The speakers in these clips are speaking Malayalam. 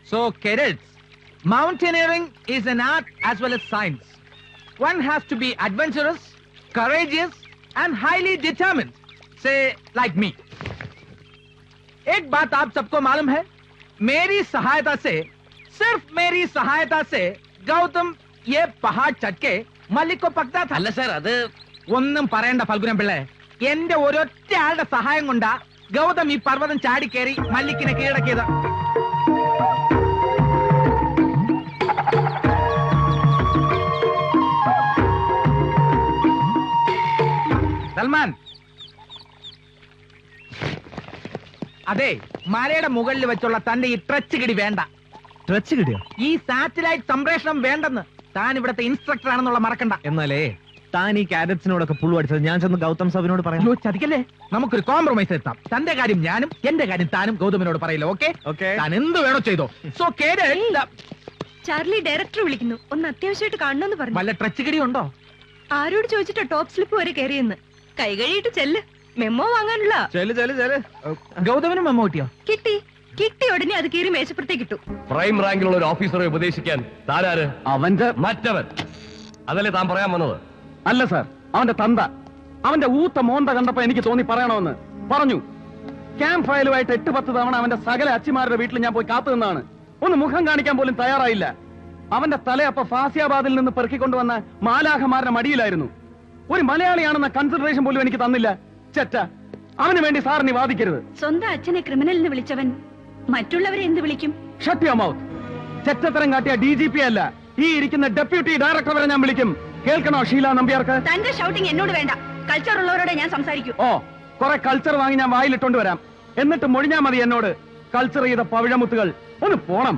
So, cadets, mountaineering is an art as well as science. One has to be adventurous, courageous, and highly determined. Say, like me. एक बात आप सबको मालूम है, मेरी सहायता से, सिर्फ मेरी सहायता से, गौतम ये पहाड़ चढ़ के मलिक को पकड़ा था. അല്ല സാർ, അത് ഒന്നും പറയണ്ട ഫൽഗുനം പിള്ളേ. എന്റെ ഒരൊറ്റ ആളുടെ സഹായം കൊണ്ടാ ഗൗതം ഈ പർവ്വതം ചാടിക്കേറി മല്ലിക്കിനെ കീഴടക്കിയത്. സൽമാൻ, അതെ, മലയുടെ മുകളിൽ വെച്ചുള്ള തന്റെ ഈ ട്രച്ച് കിടി വേണ്ട. ട്രച്ച് കിട്ടിയോ? ഈ സാറ്റലൈറ്റ് സംപ്രേഷണം വേണ്ടെന്ന് താൻ ഇവിടുത്തെ ഇൻസ്ട്രക്ടർ ആണെന്നുള്ള മറക്കണ്ട. എന്നാലേ താൻ ഈ കാഡറ്റ്സിനോടൊക്കെ പുള്ളു അടിച്ചത് ഞാൻ ചെന്ന് ഗൗതം സാബിനോട് പറയാം. ചതിക്കല്ലേ, നമുക്കൊരു കോംപ്രമൈസ് എത്താം. തന്റെ കാര്യം ഞാനും എന്റെ കാര്യം താനും ഗൗതമിനോട് പറയില്ല. ഓക്കെ? താൻ എന്ത് വേണോ ചെയ്തോ. സോ ചാർലി ഡയറക്ടർ വിളിക്കുന്നു, ഒന്ന് അത്യാവശ്യമായിട്ട് കാണണമെന്ന് പറഞ്ഞു. വല്ല ട്രച്ച് കിടി ഉണ്ടോ? ആരോട് ചോദിച്ചിട്ടോ ടോപ്പ് സ്ലിപ്പ് വരെ കയറിയെന്ന്. കൈ കഴിയിട്ട് ചെല്ല്, മെമ്മോ വാങ്ങാനുള്ള. ഗൗതമിന് മെമ്മോ കിട്ടിയോ? കിട്ടി ഉടനെ അത് കീറി മേശപ്പുറത്തേക്ക് ഇട്ടു. പ്രൈം റാങ്കിലുള്ള ഒരു ഓഫീസറെ ഉപദേശിക്കാൻ താരാര്? അവന്റെ മറ്റവൻ. അതല്ലേ താൻ പറയാൻ വന്നത്? അല്ല സാർ, അവന്റെ തന്ത. അവന്റെ ഊത്ത മോന്ത കണ്ടപ്പോ എനിക്ക് തോന്നി പറയണമെന്ന് പറഞ്ഞു. ക്യാമ്പ് ഫയലുമായിട്ട് 8-10 തവണ അവന്റെ സകല അച്ചിമാരുടെ വീട്ടിൽ ഞാൻ പോയി കാത്തു നിന്നാണ്. ഒന്ന് മുഖം കാണിക്കാൻ പോലും തയ്യാറായില്ല. അവന്റെ തലയപ്പ ഫാസിയാബാദിൽ നിന്ന് പെറുക്കിക്കൊണ്ടുവന്ന മാലാഖമാരുടെ മടിയിലായിരുന്നു. ഒരു മലയാളിയാണെന്ന കൺസിഡറേഷൻ പോലും എനിക്ക് തന്നില്ല. ചെറ്റ, അവന് വേണ്ടി സാറിന് വാദിക്കരുത്. സ്വന്തം അച്ഛനെ ക്രിമിനൽ എന്ന് വിളിച്ചവൻ മറ്റുള്ളവരെ എന്ത് വിളിക്കും? Shut your mouth. ചെറ്റത്തരം കാട്ടിയ DGP അല്ല, ഈ ഇരിക്കുന്ന ഡെപ്യൂട്ടി ഡയറക്ടർ വരെ ഞാൻ വിളിക്കും. കേൾക്കണോ ഷീല നമ്പ്യാർക്ക്? തന്റെ ഷൗട്ടിംഗ് എന്നോട് വേണ്ട. കൾച്ചർ ഉള്ളവരോടെ ഞാൻ സംസാരിക്കും. ഓ, കുറെ കൾച്ചർ വാങ്ങി ഞാൻ വായിലിട്ടോണ്ട് വരാം. എന്നിട്ട് മൊഴിഞ്ഞാ മതി എന്നോട്. കൾച്ചർ ചെയ്ത പവിഴമുത്തുകൾ ഒന്ന് പോണം.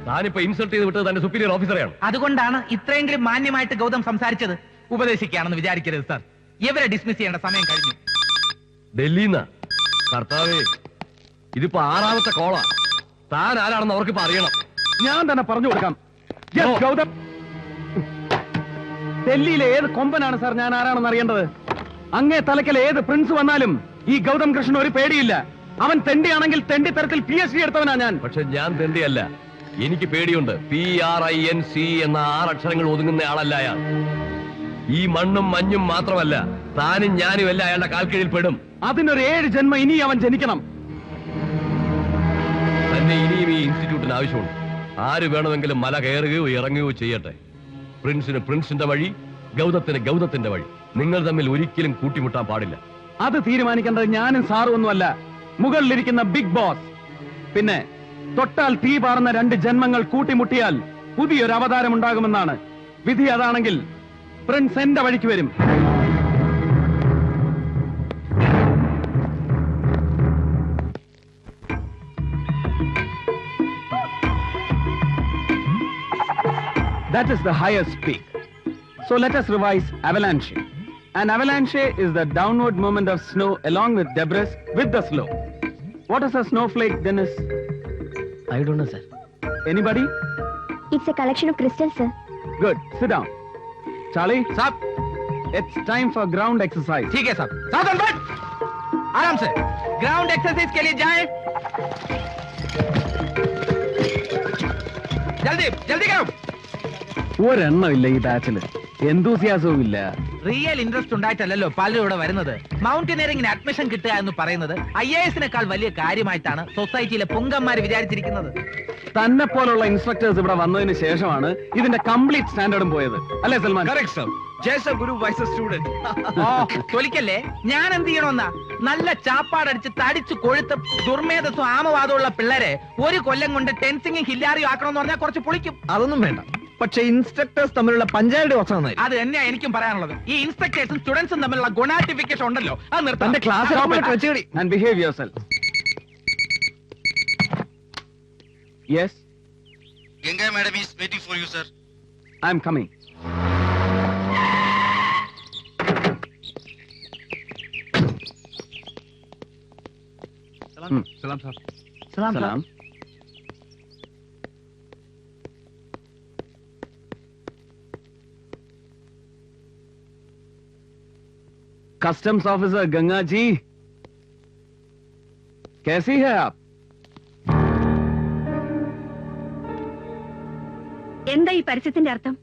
താനിപ്പോ ഇൻസൾട്ട് ചെയ്ത് വിട്ടത് തന്റെ സുപ്പീരിയർ ഓഫീസറെയാണ്. അതുകൊണ്ടാണ് ഇത്രയെങ്കിലും മാന്യമായിട്ട് ഗൗതം സംസാരിച്ചത്. ഉപദേശിക്കുകയാണെന്ന് വിചാരിക്കരുത് സാർ. ഇവരെ ഡിസ്മിസ് ചെയ്യേണ്ട സമയം കഴിഞ്ഞു. ഡൽഹിന്ന് കർത്താവേ, ഇതിപ്പോ 6ാമത്തെ കോളാ. താൻ ആരാണെന്ന് അവർക്കിപ്പോ അറിയണം. ഞാൻ തന്നെ പറഞ്ഞു കൊടുക്കാം. ഗൗതം, ഡൽഹിയിലെ ഏത് കൊമ്പനാണ് സാർ ഞാൻ ആരാണെന്ന് അറിയേണ്ടത്? അങ്ങേ തലക്കൽ ഏത് പ്രിൻസ് വന്നാലും ഈ ഗൗതം കൃഷ്ണൻ ഒരു പേടിയില്ല. അവൻ തെണ്ടിയാണെങ്കിൽ തെണ്ടി തരത്തിൽ PhD എടുത്തവനാ ഞാൻ. പക്ഷെ ഞാൻ തെണ്ടിയല്ല, എനിക്ക് പേടിയുണ്ട്. PRINC എന്ന 6 അക്ഷരങ്ങൾ ഒതുങ്ങുന്ന ആളല്ല അയാൾ. ഈ മണ്ണും മഞ്ഞും മാത്രമല്ല, താനും ഞാനും എല്ലാം അയാളുടെ കാൽക്കീഴിൽ പെടും. അതിനൊരു 7 ജന്മം ഇനി അവൻ ജനിക്കണം. തന്നെ ഇനിയും ഈ ഇൻസ്റ്റിറ്റ്യൂട്ടിന് ആവശ്യമുണ്ട്. ആര് വേണമെങ്കിലും മല കയറുകയോ ഇറങ്ങുകയോ ചെയ്യട്ടെ. പ്രിൻസിന് പ്രിൻസിന്റെ വഴി, ഗൗതത്തിന് ഗൗതത്തിന്റെ വഴി. നിങ്ങൾ തമ്മിൽ ഒരിക്കലും കൂട്ടിമുട്ടാൻ പാടില്ല. അത് തീരുമാനിക്കേണ്ടത് ഞാനും സാറും ഒന്നുമല്ല, മുകളിലിരിക്കുന്ന ബിഗ് ബോസ്. പിന്നെ തൊട്ടാൽ തീ പാർന്ന 2 ജന്മങ്ങൾ കൂട്ടിമുട്ടിയാൽ പുതിയൊരു അവതാരം ഉണ്ടാകുമെന്നാണ് വിധി. അതാണെങ്കിൽ പ്രിൻസ് എന്റെ വഴിക്ക് വരും. That is the highest peak. So let us revise avalanche. An avalanche is the downward movement of snow along with debris with the slope. What is a snowflake, Dennis? I don't know, sir. Anybody? It's a collection of crystals, sir. Good. Sit down. Charlie? साहब, It's time for ground exercise. ठीक है साहब. सावधान बैठ, आराम से. ग्राउंड एक्सरसाइज के लिए जाएं. जल्दी जल्दी करो. ഒരെണ്ണം ഇല്ല ഈ ബാച്ചില്. എന്തൂസിയാസവും ഇല്ല. റിയൽ ഇൻട്രസ്റ്റ് ഉണ്ടായിട്ടല്ലോ പലരും ഇവിടെ വരുന്നത്. മൗണ്ടനിയറിംഗിന് അഡ്മിഷൻ കിട്ടുക എന്ന് പറയുന്നത് IAS-നേക്കാൾ വലിയ കാര്യമായിട്ടാണ് സൊസൈറ്റിയിലെ പൊങ്കന്മാര് വിചാരിച്ചിരിക്കുന്നത്. തന്നെ പോലുള്ള ഇൻസ്ട്രക്ടേഴ്സ് ഇവിടെ വന്നതിന് ശേഷമാണ് ഇതിന്റെ കംപ്ലീറ്റ് സ്റ്റാൻഡേർഡും പോയത്. അല്ലേ സൽമാൻ? തൊലിക്കല്ലേ. ഞാൻ എന്ത് ചെയ്യണമെന്നാ? നല്ല ചാപ്പാടടിച്ച് തടിച്ചു കൊഴുത്ത് ദുർമേധസ്സും ആമവാദമുള്ള പിള്ളേരെ 1 കൊല്ലം കൊണ്ട് ടെൻസിംഗും ഹില്ലാരിയും ആക്കണമെന്ന് പറഞ്ഞാൽ കുറച്ച് പൊളിക്കും. അതൊന്നും വേണ്ട. പക്ഷെ ഇൻസ്ട്രക്ടേഴ്സ് തമ്മിലുള്ള പഞ്ചായത്ത് കുറച്ച് നന്നായി. അത് തന്നെയാ എനിക്കും പറയാനുള്ളത്. ഈ ഇൻസ്ട്രക്ടേഴ്സും സ്റ്റുഡൻസും തമ്മിലുള്ള ഗുണാറ്റിഫിക്കേഷൻ ഉണ്ടല്ലോ, അത് നിർത്താൻ. Class And behave yourself. Yes? Ganga madam is waiting for you, sir. I'm coming. Salam, sir. Salam. Customs officer Ganga ji, कैसी है आप? എന്താ ഈ പരസ്യത്തിന്റെ അർത്ഥം?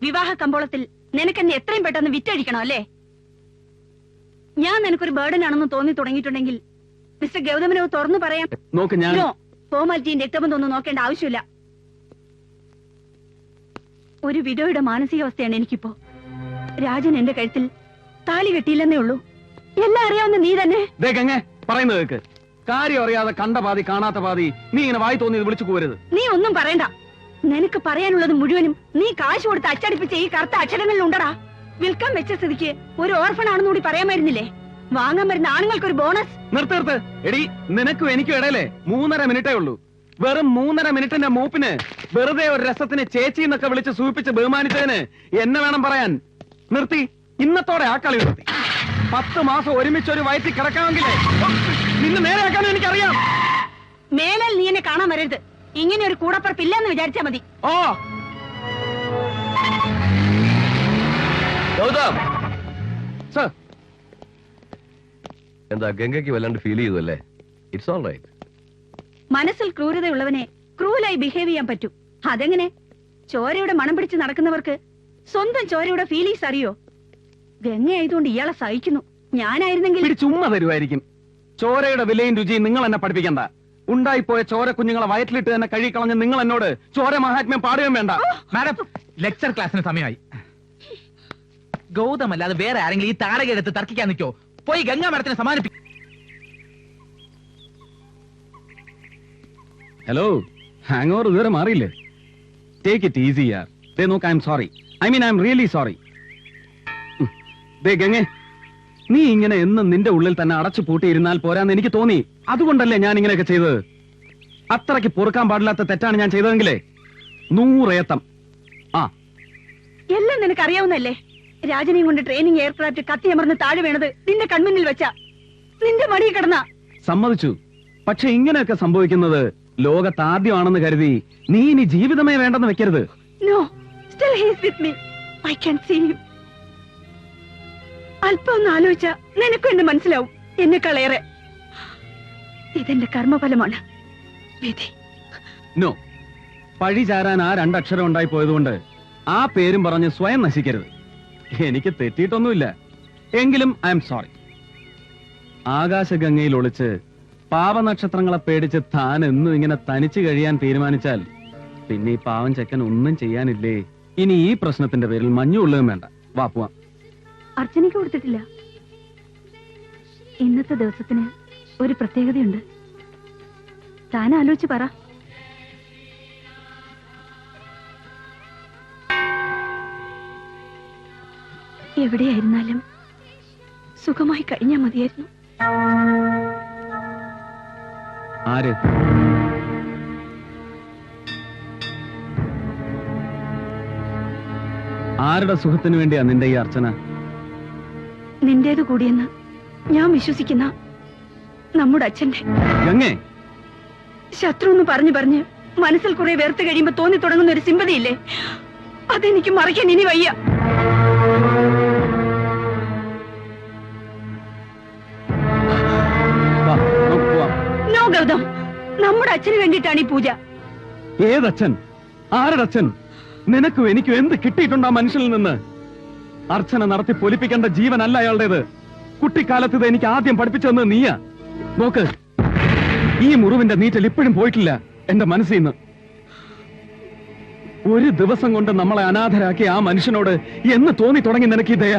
വിവാഹ കമ്പോളത്തിൽ നിനക്കെന്നെ എത്രയും പെട്ടെന്ന് വിറ്റഴിക്കണോ അല്ലേ? ഞാൻ നിനക്കൊരു ബേർഡൻ ആണെന്ന് തോന്നി തുടങ്ങിയിട്ടുണ്ടെങ്കിൽ മിസ്റ്റർ ഗൗതമനോ തുറന്നു പറയാം. നോക്ക്, ഞാൻ ഫോർമാലിറ്റിയും രക്തബന്ധം ഒന്നും നോക്കേണ്ട ആവശ്യമില്ല. ഒരു വിധവയുടെ മാനസികാവസ്ഥയാണ് എനിക്കിപ്പോ. രാജൻ എന്റെ കഴുത്തിൽ താലി കെട്ടിയില്ലെന്നേ ഉള്ളൂ. എല്ലാം അറിയാവുന്ന നീ തന്നെ. ഗംഗേ, പറയുന്നത് കേക്ക്. കാര്യം അറിയാതെ കണ്ട പാതി കാണാത്ത പാതി നീ ഇങ്ങനെ വായി തോന്നിയത് വിളിച്ചു പോരുത്. നീ ഒന്നും പറയണ്ട. നിനക്ക് പറയാനുള്ളത് മുഴുവനും നീ കാശ് കൊടുത്ത് അച്ചടിപ്പിച്ച ഈ കറുത്ത അക്ഷരങ്ങളിൽ ഉണ്ടടാ. വിൽക്കാൻ വെച്ച സ്ഥിതിക്ക് ഒരു ഓർഫൺ ആണെന്ന് കൂടി പറയാമായിരുന്നില്ലേ? വാങ്ങാൻ വരുന്ന ആണുങ്ങൾക്ക് ഒരു ബോണസ്. നിർത്ത്. എടി, നിനക്കും എനിക്കും ഇടയിലെ 3.5 മിനിറ്റേ ഉള്ളൂ. വെറും 3.5 മിനിറ്റിന്റെ മൂപ്പിന് വെറുതെ ഒരു രസത്തിന് ചേച്ചി എന്നൊക്കെ വിളിച്ച് സൂചിപ്പിച്ച് ബഹുമാനിച്ചതിന് എന്നെ വേണം പറയാൻ. നിർത്തി. ഇന്നത്തോടെ ആ കളി നിർത്തി. 10 മാസം ഒരുമിച്ച് ഒരു വയറ്റിൽ കിടക്കാമെങ്കിലേ നിന്നെ നേരെയാക്കാനും എനിക്കറിയാം. മേലാൽ നീ എന്നെ കാണാൻ വരരുത്. ഇങ്ങനെ ഒരു കൂടപ്പുറപ്പില്ലെന്ന് വിചാരിച്ചാ മതി. Oh Gautam, sir. എന്താ ഗംഗയ്ക്ക് വല്ലാണ്ട് ഫീൽ ചെയ്തു അല്ലേ? It's all right. മനസ്സിൽ ക്രൂരതയുള്ളവനെ ക്രൂലായി ബിഹേവ് ചെയ്യാൻ പറ്റൂ. അതെങ്ങനെ? ചോരയുടെ മണം പിടിച്ച് നടക്കുന്നവർക്ക് സ്വന്തം ചോരയുടെ ഫീലിങ്സ് അറിയോ? ഗംഗയായതുകൊണ്ട് ഇയാളെ സഹിക്കുന്നു. ഞാനായിരുന്നെങ്കിൽ ചുമ്മാ തരുമായിരിക്കും. ചോരയുടെ വിലയും രുചിയും നിങ്ങൾ എന്നെ പഠിപ്പിക്കണ്ട. ഉണ്ടായിപ്പോയ ചോര കുഞ്ഞുങ്ങളെ വയറ്റിലിട്ട് തന്നെ കഴുകിക്കളഞ്ഞ് നിങ്ങൾ എന്നോട് ചോര മഹാത്മ്യം പാടുകയും വേണ്ട. മാഡം, ലെക്ചർ ക്ലാസ്സിന് സമയമായി. ഗൗതം അല്ലാതെ വേറെ ആരെങ്കിലും ഈ താരക എടുത്ത് തർക്കിക്കാൻ നിൽക്കോ? പോയി ഗംഗാ മാഡത്തിനെ സമാനിപ്പിക്കും. ഹലോ, ഹാങ് ഓവർ ഇതുവരെ മാറിയില്ലേ? ടേക്ക് ഇറ്റ് ഈസി യാർ. ദേ നോക്ക്, I'm sorry. I'm really sorry. ദേ ഗംഗേ, നീ ഇങ്ങനെ എന്നും നിന്റെ ഉള്ളിൽ തന്നെ അടച്ചു പൂട്ടിയിരുന്നാൽ പോരാന്ന് എനിക്ക് തോന്നി. അതുകൊണ്ടല്ലേ ഞാൻ ഇങ്ങനെയൊക്കെ ചെയ്തത്. അത്രയ്ക്ക് പൊറുക്കാൻ പാടില്ലാത്ത തെറ്റാണ് ഞാൻ ചെയ്തതെങ്കിലേ 100 ഏത്തം. ആ, എല്ലാം നിനക്ക് അറിയാവുന്നല്ലേ? രാജനെയും കൊണ്ട് ട്രെയിനിങ് എയർക്രാഫ്റ്റ് കത്തിയമർന്ന് താഴെ വീണത് നിന്റെ കൺമുന്നിൽ വെച്ച നിന്റെ മടിയിൽ കിടന്ന. സമ്മതിച്ചു. പക്ഷെ ഇങ്ങനെയൊക്കെ സംഭവിക്കുന്നത് ലോകത്താദ്യമാണെന്ന് കരുതി നീ ഇനി ജീവിതമേ വേണ്ടെന്ന് വെക്കരുത്. No, still he is with me. I can see you. അല്പം ഒന്ന് ആലോചിച്ചാ നിനക്കും എന്നെ മനസ്സിലാവും. എന്നെക്കാളേറെ ഇതെന്റെ കർമ്മഫലമാണ്. വിധി. നോ, പഴി ചാരാൻ ആ 2 അക്ഷരം ഉണ്ടായി പോയതുകൊണ്ട് ആ പേരും പറഞ്ഞ് സ്വയം നശിക്കരുത്. എനിക്ക് തെറ്റിയിട്ടൊന്നുമില്ല. എങ്കിലും ഐ എം സോറി. ആകാശഗംഗയിൽ ഒളിച്ച് പാപനക്ഷത്രങ്ങളെ പേടിച്ച് താൻ എന്നും ഇങ്ങനെ തനിച്ചു കഴിയാൻ തീരുമാനിച്ചാൽ പിന്നെ ഈ പാവം ചെക്കൻ ഒന്നും ചെയ്യാനില്ലേ? ഇനി ഈ പ്രശ്നത്തിന്റെ പേരിൽ മഞ്ഞുള്ളതും വേണ്ട. വാ പോവാം. അർച്ചനയ്ക്ക് കൊടുത്തിട്ടില്ല. ഇന്നത്തെ ദിവസത്തിന് ഒരു പ്രത്യേകതയുണ്ട്. താൻ ആലോചിച്ച് പറ. എവിടെയായിരുന്നാലും സുഖമായി കഴിഞ്ഞാൽ മതിയായിരുന്നു. ആര്? ആരുടെ സുഖത്തിന് വേണ്ടിയാ നിന്റെ ഈ അർച്ചന? നിന്റേത് കൂടിയെന്ന് ഞാൻ വിശ്വസിക്കുന്ന നമ്മുടെ അച്ഛന്റെ. ഗംഗേ, ശത്രു എന്ന് പറഞ്ഞു മനസ്സിൽ കുറെ വേർത്ത് കഴിയുമ്പോ തോന്നി തുടങ്ങുന്ന ഒരു സിമ്പതിയില്ലേ? അതെനിക്ക് മറയ്ക്കാൻ ഇനി വയ്യ. നോ ഗൗതം, നമ്മുടെ അച്ഛന് വേണ്ടിയിട്ടാണ് ഈ പൂജ. ഏതച്ഛൻ? ആരുടെ അച്ഛൻ? നിനക്കും എനിക്കും എന്ത് കിട്ടിയിട്ടുണ്ടോ മനുഷ്യനിൽ നിന്ന്? അർച്ചന നടത്തി പൊലിപ്പിക്കേണ്ട ജീവനല്ല അയാളുടേത്. കുട്ടിക്കാലത്ത് ഇത് എനിക്ക് ആദ്യം പഠിപ്പിച്ചു തന്നത് നീയാ. നോക്ക്, ഈ മുറിവിന്റെ നീറ്റൽ ഇപ്പോഴും പോയിട്ടില്ല എന്റെ മനസ്സിൽ നിന്ന്. ഒരു ദിവസം കൊണ്ട് നമ്മളെ അനാഥരാക്കി ആ മനുഷ്യനോട് എന്ന് തോന്നി തുടങ്ങി നിനക്ക് ഈ ദയ?